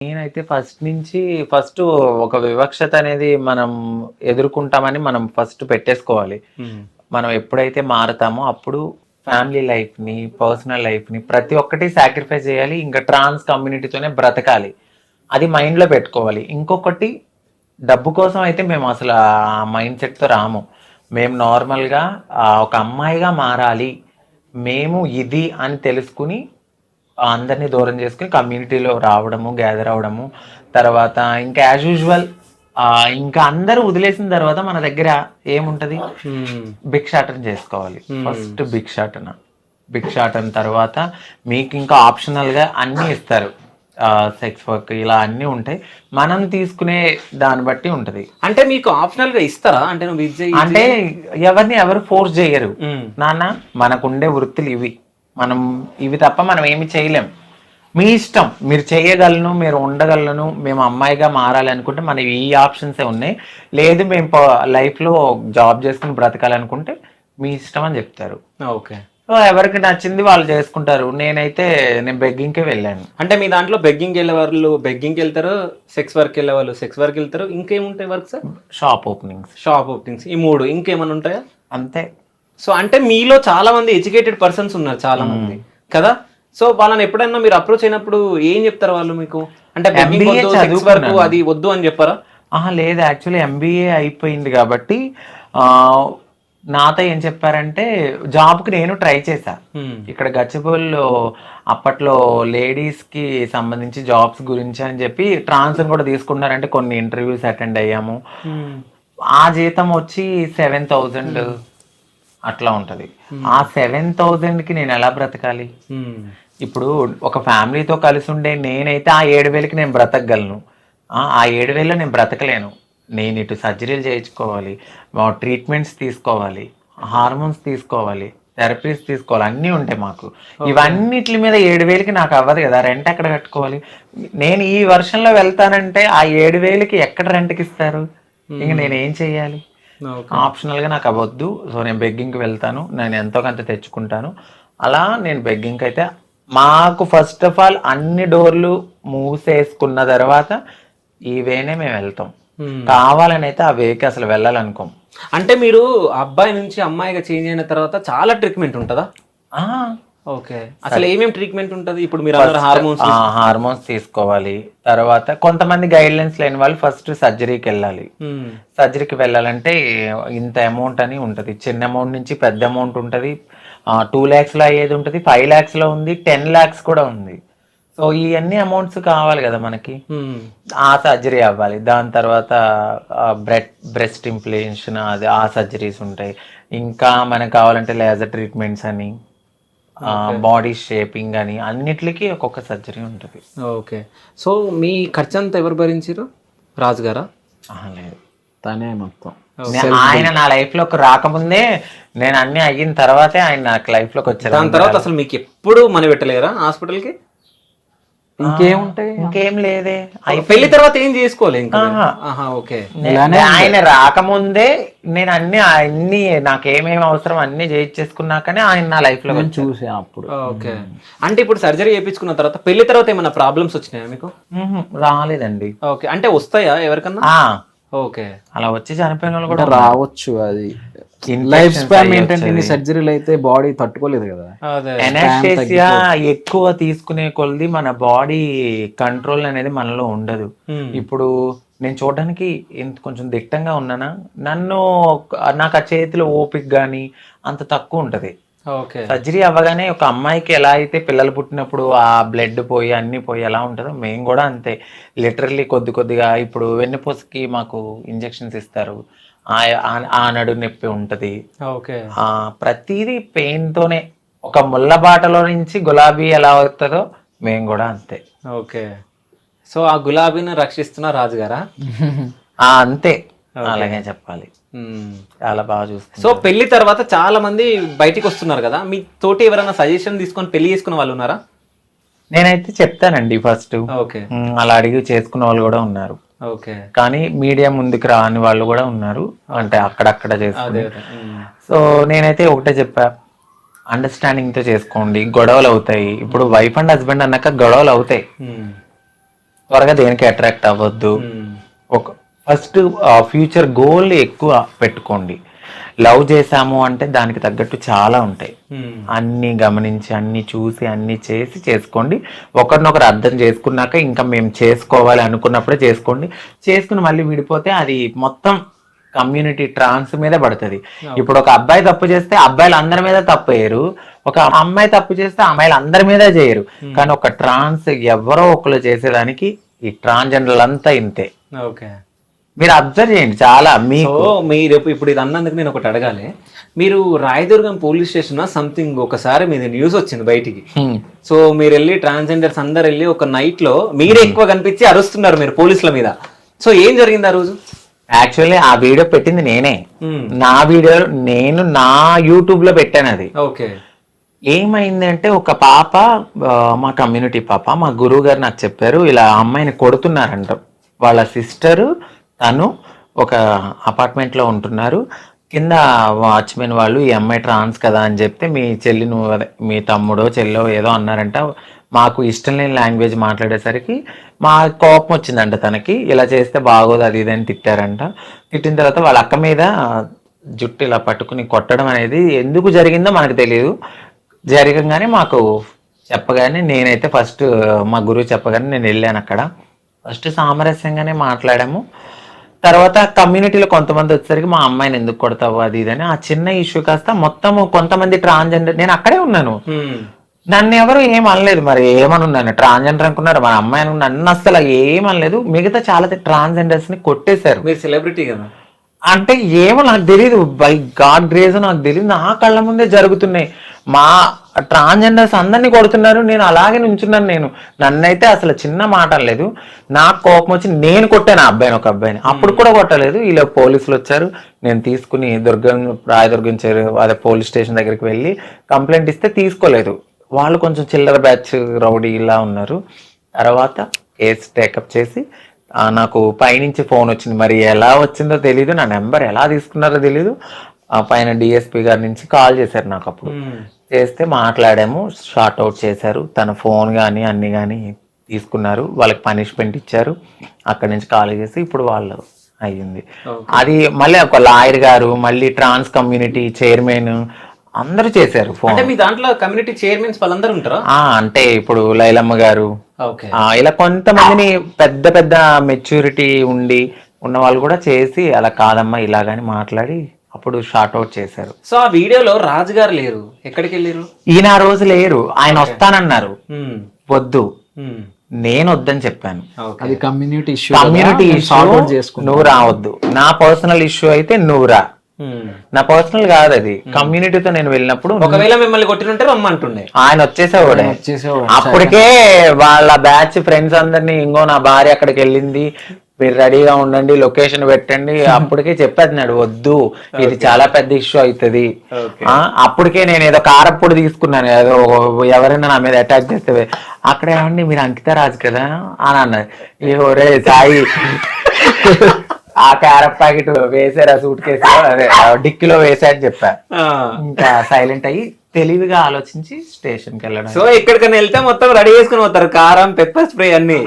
నేనైతే ఫస్ట్ ఒక వివక్షత అనేది మనం ఎదుర్కొంటామని మనం ఫస్ట్ పెట్టేసుకోవాలి. మనం ఎప్పుడైతే మారతామో అప్పుడు ఫ్యామిలీ లైఫ్ని, పర్సనల్ లైఫ్ని ప్రతి ఒక్కటి సాక్రిఫైస్ చేయాలి. ఇంకా ట్రాన్స్ కమ్యూనిటీతోనే బ్రతకాలి. అది మైండ్లో పెట్టుకోవాలి. ఇంకొకటి, డబ్బు కోసం అయితే మేము అసలు ఆ మైండ్ సెట్తో రాము. మేము నార్మల్గా ఒక అమ్మాయిగా మారాలి, మేము ఇది అని తెలుసుకుని అందరినీ దూరం చేసుకుని కమ్యూనిటీలో రావడము, గ్యాదర్ అవడము. తర్వాత ఇంకా యాజ్ యూజువల్ ఇంకా అందరూ వదిలేసిన తర్వాత మన దగ్గర ఏముంటది, భిక్షాటన చేసుకోవాలి. ఫస్ట్ భిక్షాటన తర్వాత మీకు ఇంకా ఆప్షనల్గా అన్నీ ఇస్తారు. సెక్స్ వర్క్ ఇలా అన్నీ ఉంటాయి. మనం తీసుకునే దాన్ని బట్టి ఉంటది. అంటే మీకు ఆప్షనల్ గా ఇస్తారా? అంటే నువ్వు అంటే ఎవరు ఫోర్స్ చేయరు. నాన్న మనకుండే వృత్తులు ఇవి, మనం ఇవి తప్ప మనం ఏమి చేయలేం. మీ ఇష్టం, మీరు చేయగలను, మీరు ఉండగలను. మేము అమ్మాయిగా మారాలి అనుకుంటే మనకి ఈ ఆప్షన్సే ఉన్నాయి. లేదు మేము లైఫ్లో జాబ్ చేసుకుని బ్రతకాలనుకుంటే మీ ఇష్టం అని చెప్తారు. ఓకే. సో ఎవరికి నచ్చింది వాళ్ళు చేసుకుంటారు. నేను బెగ్గింగ్కే వెళ్ళాను. అంటే మీ దాంట్లో బెగ్గింగ్ వెళ్ళే వాళ్ళు బెగ్గింగ్కి వెళ్తారు, సెక్స్ వర్క్ వెళ్ళే వాళ్ళు సెక్స్ వర్క్ వెళ్తారు. ఇంకేముంటాయి వర్క్ సార్? షాప్ ఓపెనింగ్స్ ఈ మూడు. ఇంకేమైనా ఉంటాయా? అంతే. సో అంటే మీలో చాలా మంది ఎడ్యుకేటెడ్ పర్సన్స్ ఉన్నారు, చాలా మంది కదా. సో వాళ్ళని ఎప్పుడైనా మీరు అప్రోచ్ అయినప్పుడు ఏం చెప్తారు వాళ్ళు మీకు? అంటే సెక్స్ వర్క్ అది వద్దు అని చెప్పారా? లేదు, యాక్చువల్లీ MBA అయిపోయింది కాబట్టి నాతో ఏం చెప్పారంటే, జాబ్కి నేను ట్రై చేశా. ఇక్కడ గచ్చిబౌలిలో అప్పట్లో లేడీస్కి సంబంధించి జాబ్స్ గురించి అని చెప్పి ట్రాన్స్ కూడా తీసుకున్నారంటే కొన్ని ఇంటర్వ్యూస్ అటెండ్ అయ్యాము. ఆ జీతం వచ్చి 7,000 అట్లా ఉంటది. ఆ 7,000కి నేను ఎలా బ్రతకాలి? ఇప్పుడు ఒక ఫ్యామిలీతో కలిసి ఉండే నేనైతే ఆ 7,000కి నేను బ్రతకగలను. ఆ 7,000లో నేను బ్రతకలేను. నేను ఇటు సర్జరీలు చేయించుకోవాలి, ట్రీట్మెంట్స్ తీసుకోవాలి, హార్మోన్స్ తీసుకోవాలి, థెరపీస్ తీసుకోవాలి, అన్నీ ఉంటాయి మాకు. ఇవన్నిటి మీద 7,000కి నాకు అవ్వదు కదా. రెంట్ ఎక్కడ కట్టుకోవాలి? నేను ఈ వర్షంలో వెళ్తానంటే ఆ 7,000కి ఎక్కడ రెంట్కి ఇస్తారు? ఇంక నేనేం చెయ్యాలి? ఆప్షనల్గా నాకు అవ్వద్దు. సో నేను బెగ్గింగ్కి వెళ్తాను, నేను ఎంతో కొంత తెచ్చుకుంటాను. అలా నేను బెగ్గింగ్కి అయితే మాకు ఫస్ట్ ఆఫ్ ఆల్ అన్ని డోర్లు మూసేసుకున్న తర్వాత ఈ వేనే మేము వెళ్తాం. కావాలని అయితే ఆ వేకి అసలు వెళ్ళాలనుకోం. అంటే మీరు అబ్బాయి నుంచి అమ్మాయిగా చేంజ్ అయిన తర్వాత చాలా ట్రీట్మెంట్ ఉంటుందా? ఓకే. అసలు ఏమేమి ట్రీట్మెంట్ ఉంటుంది? ఇప్పుడు మీరు హార్మోన్స్ తీసుకోవాలి. తర్వాత కొంతమంది గైడ్ లైన్స్ లేని వాళ్ళు ఫస్ట్ సర్జరీకి వెళ్ళాలి. సర్జరీకి వెళ్ళాలంటే ఇంత అమౌంట్ అని ఉంటుంది. చిన్న అమౌంట్ నుంచి పెద్ద అమౌంట్ ఉంటుంది. 2 lakhsలో అయ్యేది ఉంటుంది, 5 lakhsలో ఉంది, 10 lakhs కూడా ఉంది. సో ఇవన్నీ అమౌంట్స్ కావాలి కదా మనకి. ఆ సర్జరీ అవ్వాలి. దాని తర్వాత బ్రెస్ట్ ఇంప్లాంటేషన్, అది ఆ సర్జరీస్ ఉంటాయి. ఇంకా మనకు కావాలంటే లేజర్ ట్రీట్మెంట్స్ అని, బాడీ షేపింగ్ అని, అన్నిటికీ ఒక్కొక్క సర్జరీ ఉంటుంది. ఓకే. సో మీ ఖర్చు అంతా ఎవరు భరించారు? రాజు గారా? లేదు, తనే మొత్తం. ఆయన నా లైఫ్ లోకి రాకముందే, నేను అన్ని అయిన తర్వాతే ఆయన నాకు లైఫ్ లోకి వచ్చారు. దాని తర్వాత అసలు మీకు ఎప్పుడు మనీ పెట్టలేరా హాస్పిటల్కి? ఇంకేముంటాయి? ఇంకేం లేదే. పెళ్లి తర్వాత ఏం చేసుకోవాలి ఇంకా? ఓకే. ఆయన రాకముందే నేను అన్ని నాకేమేమి అవసరం అన్ని చేయించేసుకున్నాకనే ఆయన నా లైఫ్ లో చూసా అప్పుడు. ఓకే. అంటే ఇప్పుడు సర్జరీ చేయించుకున్న తర్వాత పెళ్లి తర్వాత ఏమైనా ప్రాబ్లమ్స్ వచ్చినాయా మీకు? రాలేదండి. ఓకే. అంటే వస్తాయా ఎవరికన్నా? ఓకే. అలా వచ్చి చనిపోయిన వాళ్ళు కూడా రావచ్చు. అది లైఫ్ స్పాన్ ఏంటంటే ఇన్ని సర్జరీలు అయితే బాడీ తట్టుకోలేదు కదా. ఎనాస్థీసియా ఎక్కువ తీసుకునే కొలది మన బాడీ కంట్రోల్ అనేది మనలో ఉండదు. ఇప్పుడు నేను చూడడానికి కొంచెం దిట్టంగా ఉన్నానా, నాకు ఆ చేతిలో ఓపిక గానీ అంత తక్కువ ఉంటది. సర్జరీ అవ్వగానే ఒక అమ్మాయికి ఎలా అయితే పిల్లలు పుట్టినప్పుడు ఆ బ్లడ్ పోయి అన్ని పోయి ఎలా ఉంటుందో మేము కూడా అంతే. లిటరల్లీ కొద్దిగా ఇప్పుడు వెన్నెపూసకి మాకు ఇంజెక్షన్స్ ఇస్తారు, ఆ నడు నొప్పి ఉంటది. ప్రతిదీ పెయిన్ తోనే. ఒక ముళ్ళ బాటలో నుంచి గులాబీ ఎలా అవుతుందో మేము కూడా అంతే. ఓకే. సో ఆ గులాబీని రక్షిస్తున్న రాజుగారా? అంతే, అలాగే చెప్పాలి. చాలా బాగా చూస్తారు. సో పెళ్లి తర్వాత చాలా మంది బయటికి వస్తున్నారు కదా, మీ తోటి ఎవరైనా సజెషన్ తీసుకొని పెళ్లి చేసుకున్న వాళ్ళు ఉన్నారా? నేనైతే చెప్తానండి ఫస్ట్. అలా అడిగి చేసుకున్న వాళ్ళు కూడా ఉన్నారు. కానీ మీడియా ముందుకు రాని వాళ్ళు కూడా ఉన్నారు, అంటే అక్కడక్కడ చేసుకుని. సో నేనైతే ఒకటే చెప్పా, అండర్స్టాండింగ్ తో చేసుకోండి. గొడవలు అవుతాయి. ఇప్పుడు వైఫ్ అండ్ హస్బెండ్ అన్నాక గొడవలు అవుతాయి. త్వరగా దేనికి అట్రాక్ట్ అవ్వద్దు. ఒక ఫస్ట్ ఫ్యూచర్ గోల్ ఎక్కువ పెట్టుకోండి. లవ్ చేసాము అంటే దానికి తగ్గట్టు చాలా ఉంటాయి. అన్ని గమనించి అన్ని చూసి అన్ని చేసి చేసుకోండి. ఒకరినొకరు అర్థం చేసుకున్నాక ఇంకా మేము చేసుకోవాలి అనుకున్నప్పుడే చేసుకోండి. చేసుకుని మళ్ళీ విడిపోతే అది మొత్తం కమ్యూనిటీ ట్రాన్స్ మీద పడుతుంది. ఇప్పుడు ఒక అబ్బాయి తప్పు చేస్తే అబ్బాయిలు అందరి మీద తప్పు వేయరు, ఒక అమ్మాయి తప్పు చేస్తే అమ్మాయిలు అందరి మీద చేయరు. కానీ ఒక ట్రాన్స్ ఎవరో ఒకరు చేసేదానికి ఈ ట్రాన్స్జెండర్లు అంతా ఇంతే. ఓకే, మీరు అబ్జర్వ్ చేయండి చాలా. మీరు ఇప్పుడు ఇది అన్నందుకు నేను ఒకటి అడగాలి. మీరు రాయదుర్గం పోలీస్ స్టేషన్ సంథింగ్ ఒకసారి మీద న్యూస్ వచ్చింది బయటికి. సో మీరు వెళ్ళి ట్రాన్స్జెండర్స్ అందరు వెళ్ళి ఒక నైట్ లో మీరే ఎక్కువ కనిపించి అరుస్తున్నారు మీరు పోలీసుల మీద. సో ఏం జరిగింది ఆ రోజు? యాక్చువల్లీ ఆ వీడియో పెట్టింది నేనే. నా వీడియో నేను నా యూట్యూబ్ లో పెట్టాను. అది ఓకే, ఏమైందంటే ఒక పాప, మా కమ్యూనిటీ పాప, మా గురువు గారు నాకు చెప్పారు ఇలా అమ్మాయిని కొడుతున్నారంట. వాళ్ళ సిస్టరు తను ఒక అపార్ట్మెంట్ లో ఉంటున్నారు. కింద వాచ్మెన్ వాళ్ళు ఈ అమ్మాయి ట్రాన్స్ కదా అని చెప్తే మీ చెల్లి నువ్వు మీ తమ్ముడో చెల్లో ఏదో అన్నారంట. మాకు ఇష్టం లేని లాంగ్వేజ్ మాట్లాడేసరికి మా కోపం వచ్చిందంట తనకి. ఇలా చేస్తే బాగోదు అది ఇది అని తిట్టారంట. తిట్టిన తర్వాత వాళ్ళ అక్క మీద జుట్టు ఇలా పట్టుకుని కొట్టడం అనేది ఎందుకు జరిగిందో మనకు తెలియదు. జరగగానే మాకు చెప్పగానే నేనైతే ఫస్ట్ మా గురువు చెప్పగానే నేను వెళ్ళాను. అక్కడ ఫస్ట్ సామరస్యంగానే మాట్లాడాము. తర్వాత కమ్యూనిటీలో కొంతమంది వచ్చేసరికి మా అమ్మాయిని ఎందుకు కొడతావు అది ఇదని ఆ చిన్న ఇష్యూ కాస్త మొత్తం కొంతమంది ట్రాన్స్జెండర్, నేను అక్కడే ఉన్నాను, నన్ను ఎవరు ఏం అనలేదు. మరి ఏమనున్నాను, ట్రాన్స్జెండర్ అనుకున్నారు, మన అమ్మాయి అనుకున్నారు, నన్ను అసలు ఏమనలేదు. మిగతా చాలా ట్రాన్స్జెండర్స్ ని కొట్టేశారు. మీరు సెలబ్రిటీ కదా అంటే ఏమో నాకు తెలియదు, బై గాడ్ గ్రేజ్ నాకు తెలియదు, నా కళ్ళ ముందే జరుగుతున్నాయి. మా ట్రాన్స్జెండర్స్ అందరినీ కొడుతున్నారు, నేను అలాగే నుంచున్నాను. నన్నైతే అసలు చిన్న మాట అనలేదు. నాకు కోపం వచ్చి నేను కొట్టాను ఆ అబ్బాయిని, ఒక అబ్బాయిని. అప్పుడు కూడా కొట్టలేదు. ఇలా పోలీసులు వచ్చారు. నేను తీసుకుని రాయదుర్గం అదే పోలీస్ స్టేషన్ దగ్గరికి వెళ్ళి కంప్లైంట్ ఇస్తే తీసుకోలేదు. వాళ్ళు కొంచెం చిల్లర బ్యాచ్ రౌడీ ఇలా ఉన్నారు. తర్వాత కేసు టేకప్ చేసి నాకు పైనుంచి ఫోన్ వచ్చింది. మరి ఎలా వచ్చిందో తెలీదు, నా నెంబర్ ఎలా తీసుకున్నారో తెలీదు. పైన డిఎస్పీ గారి నుంచి కాల్ చేశారు నాకు. అప్పుడు చేస్తే మాట్లాడాము, షార్ట్ అవుట్ చేశారు. తన ఫోన్ కానీ అన్ని కానీ తీసుకున్నారు. వాళ్ళకి పనిష్మెంట్ ఇచ్చారు. అక్కడి నుంచి కాల్ చేసి ఇప్పుడు వాళ్ళు అయ్యింది. అది మళ్ళీ ఒక లాయర్ గారు, మళ్ళీ ట్రాన్స్ కమ్యూనిటీ చైర్మన్ అందరూ చేశారు ఫోన్. అంటే మీ దాంట్లో కమ్యూనిటీ చైర్మన్స్ వాళ్ళందరూ ఉంటారా? అంటే ఇప్పుడు లైలమ్మ గారు, ఇలా కొంతమందిని పెద్ద పెద్ద మెచ్యూరిటీ ఉన్న వాళ్ళు కూడా చేసి అలా కాదమ్మా ఇలాగని మాట్లాడి అప్పుడు షార్ట్ అవుట్ చేశారు. సో ఆ వీడియోలో రాజు గారు లేరు, ఎక్కడికి వెళ్ళారు? ఈయన ఆ రోజు లేరు, ఆయన వస్తానన్నారు. వద్దు, నేను వద్దని చెప్పాను. అది కమ్యూనిటీ ఇష్యూ, నువ్వు రావద్దు. నా పర్సనల్ ఇష్యూ అయితే నువ్వు రా, నా పర్సనల్ కాదు అది. కమ్యూనిటీతో నేను వెళ్ళినప్పుడు ఒకవేళ మిమ్మల్ని కొట్టినుంటే రమ్మంటుండే, ఆయన వచ్చేసేవాడే. అప్పటికే వాళ్ళ బ్యాచ్ ఫ్రెండ్స్ అందరినీ, ఇంకో నా భార్య అక్కడికి వెళ్ళింది, మీరు రెడీగా ఉండండి, లొకేషన్ పెట్టండి, అప్పటికే చెప్పేస్తున్నాడు వద్దు, ఇది చాలా పెద్ద ఇష్యూ అవుతుంది. అప్పటికే నేను ఏదో కారప్పుడు తీసుకున్నాను, ఏదో ఎవరైనా నా మీద అటాక్ చేస్తే అక్కడ ఏమండి మీరు అంకిత రాజు కదా అని అన్నారు. ఒరే సాయి, ఆ క్యారెట్ ప్యాకెట్ వేసారు ఆ సూట్ కేసు అదే డిక్కీలో వేసారని చెప్పా. ఇంకా సైలెంట్ అయ్యి తెలివిగా ఆలోచించి స్టేషన్ కి వెళ్ళడం. సో ఎక్కడికైనా వెళ్తే మొత్తం రెడీ చేసుకుని పోతారు, కారం, పెప్పర్ స్ప్రే అన్ని.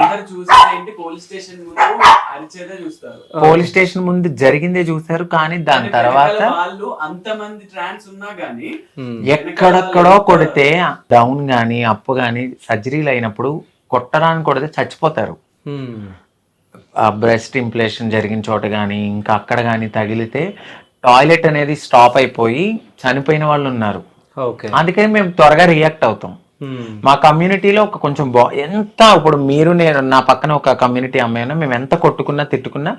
పోలీస్ స్టేషన్ ముందు జరిగిందే చూసారు, కానీ దాని తర్వాత ఎక్కడెక్కడో కొడితే డౌన్ గాని అప్పు గాని సర్జరీలు అయినప్పుడు కొట్టడానికి కొడితే చచ్చిపోతారు. బ్రెస్ట్ ఇంప్లేషన్ జరిగిన చోట కానీ ఇంకా అక్కడ కానీ తగిలితే టాయిలెట్ అనేది స్టాప్ అయిపోయి చనిపోయిన వాళ్ళు ఉన్నారు. అందుకని మేము త్వరగా రియాక్ట్ అవుతాం. మా కమ్యూనిటీలో ఒక కొంచెం ఎంత ఇప్పుడు మీరు నేను నా పక్కన ఒక కమ్యూనిటీ అమ్మాయినా మేము ఎంత కొట్టుకున్నా తిట్టుకున్నా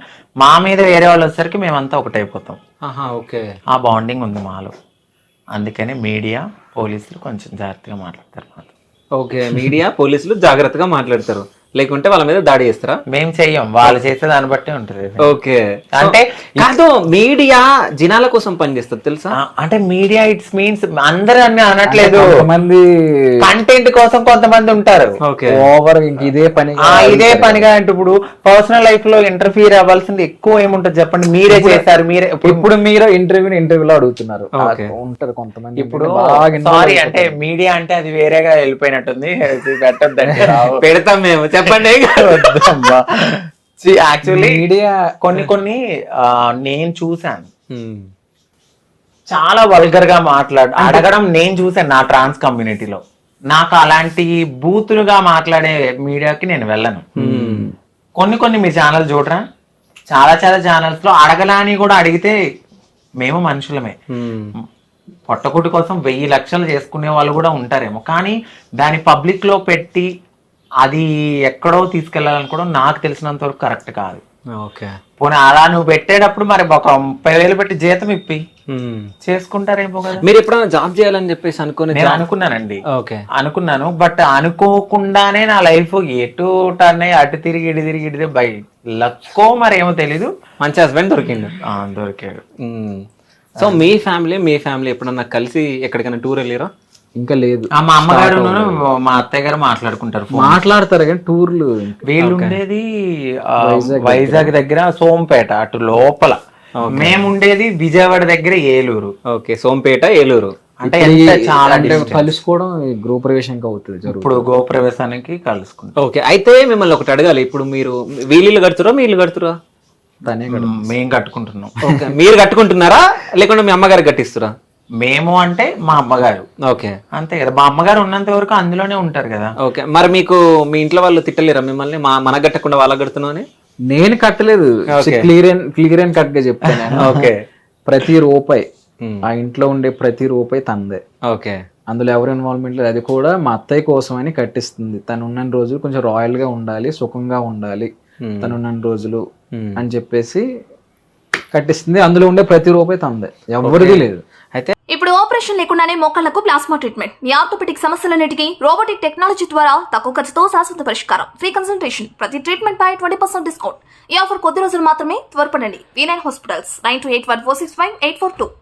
మా మీద వేరే వాళ్ళు వచ్చేసరికి మేమంతా ఒకటైపోతాం. ఆ బాండింగ్ ఉంది మాలో. అందుకని మీడియా పోలీసులు కొంచెం జాగ్రత్తగా మాట్లాడతారు. ఓకే, మీడియా పోలీసులు జాగ్రత్తగా మాట్లాడతారు, లేకుంటే వాళ్ళ మీద దాడి చేస్తారా? మేము చెయ్యం, వాళ్ళు చేసే దాన్ని బట్టి ఉంటుంది. ఓకే, అంటే కాదు మీడియా జనాల కోసం పనిచేస్తుంది తెలుసా? అంటే మీడియా ఇట్స్ మీన్స్ అందరూ అన్ని అనట్లేదు, కొంతమంది కంటెంట్ కోసం కొంతమంది ఉంటారు. ఓవర్ ఇదే పనిగా అంటే ఇప్పుడు పర్సనల్ లైఫ్ లో ఇంటర్ఫియర్ అవ్వాల్సింది ఎక్కువ ఏముంటది చెప్పండి. మీరే చేశారు, మీరే ఇప్పుడు మీరు ఇంటర్వ్యూలో అడుగుతున్నారు, ఉంటారు కొంతమంది. ఇప్పుడు సారీ అంటే మీడియా అంటే అది వేరేగా వెళ్ళిపోయినట్టుంది, పెట్టద్దండి. పెడతాం మేము. చెప్పండి. యాక్చువల్లీ మీడియా కొన్ని నేను చూసాను, చాలా వల్గర్ గా అడగడం నేను చూసాను నా ట్రాన్స్ కమ్యూనిటీలో. నాకు అలాంటి బూతులుగా మాట్లాడే మీడియాకి నేను వెళ్ళను. కొన్ని మీ ఛానల్ చూడరా, చాలా ఛానల్స్ లో అడగలాని కూడా అడిగితే మేము మనుషులమే, పొట్టకుటి కోసం 1000 లక్షలు చేసుకునే వాళ్ళు కూడా ఉంటారేమో, కానీ దాన్ని పబ్లిక్ లో పెట్టి అది ఎక్కడో తీసుకెళ్లాలనుకోవడం నాకు తెలిసినంత వరకు కరెక్ట్ కాదు. ఓకే, పోనీ అలా నువ్వు పెట్టేటప్పుడు మరి ఒక 30,000 పెట్టి జీతం ఇప్పి చేసుకుంటారేమో కదా. మీరు ఎప్పుడైనా జాబ్ చేయాలని చెప్పేసి నేను అనుకున్నానండి, ఓకే అనుకున్నాను. బట్ అనుకోకుండానే నా లైఫ్ ఎటు టర్న్ అయ్యి అటు తిరిగి ఇటు తిరిగి బై లక్కో మరి ఏమో తెలీదు, మంచి హస్బెండ్ దొరికిండు. దొరికాడు. సో మీ ఫ్యామిలీ ఎప్పుడన్నా కలిసి ఎక్కడికైనా టూర్ వెళ్ళారా? ఇంకా లేదు. మా అమ్మగారు మా అత్తయ్య గారు మాట్లాడుకుంటారు, మాట్లాడతారు కానీ టూర్లు. వీళ్ళు ఉండేది వైజాగ్ దగ్గర సోంపేట అటు లోపల, మేము ఉండేది విజయవాడ దగ్గర ఏలూరు. ఓకే, సోంపేట ఏలూరు అంటే చాలా కలుసుకోవడం గృహప్రవేశానికి అవుతుంది. ఇప్పుడు గృహప్రవేశానికి కలుసుకుంటాం. ఓకే, అయితే మిమ్మల్ని ఒకటి అడగాలి. ఇప్పుడు మీరు వీళ్ళు కడుతురా మీ ఇల్లు కడుతురా? మేము కట్టుకుంటున్నాం. ఓకే, మీరు కట్టుకుంటున్నారా లేకుంటే మీ అమ్మగారు కట్టిస్తురా? మేము అంటే మా అమ్మగారు. ఓకే, అంతే కదా, మా అమ్మగారు ఉన్నంత వరకు అందులోనే ఉంటారు కదా. ఓకే, మరి మీకు మీ ఇంట్లో వాళ్ళు తిట్టలేరా మిమ్మల్ని మన కట్టకుండా వాళ్ళ కడుతున్నావు అని? నేను కట్టలేదు, క్లియర్ అండ్ కట్ గా చెప్తాను. ఓకే, ప్రతి రూపాయి ఆ ఇంట్లో ఉండే ప్రతి రూపాయి తందే. ఓకే, అందులో ఎవరు ఇన్వాల్వ్మెంట్ లేదు. అది కూడా మా అత్తయ్య కోసం అని కట్టిస్తుంది. తను ఉన్న రోజులు కొంచెం రాయల్ గా ఉండాలి, సుఖంగా ఉండాలి తను ఉన్న రోజులు అని చెప్పేసి కట్టిస్తుంది. అందులో ఉండే ప్రతి రూపాయి తందే, ఎవరిది లేదు. అయితే ఇప్పుడు ఆపరేషన్ లేకుండానే మోకాళ్లకు ప్లాస్మా ట్రీట్మెంట్, మీ ఆర్థోపెడిక్ సమస్యలన్నిటికీ రోబోటిక్ టెక్నాలజీ ద్వారా తక్కువ ఖర్చుతో శాశ్వత పరిష్కారం, ఫ్రీ కన్సల్టేషన్, ప్రతి ట్రీట్మెంట్ పై 20% డిస్కౌంట్. ఈ ఆఫర్ కొద్ది రోజులు మాత్రమే, త్వరపడండి. V9 hospitals 9281465842.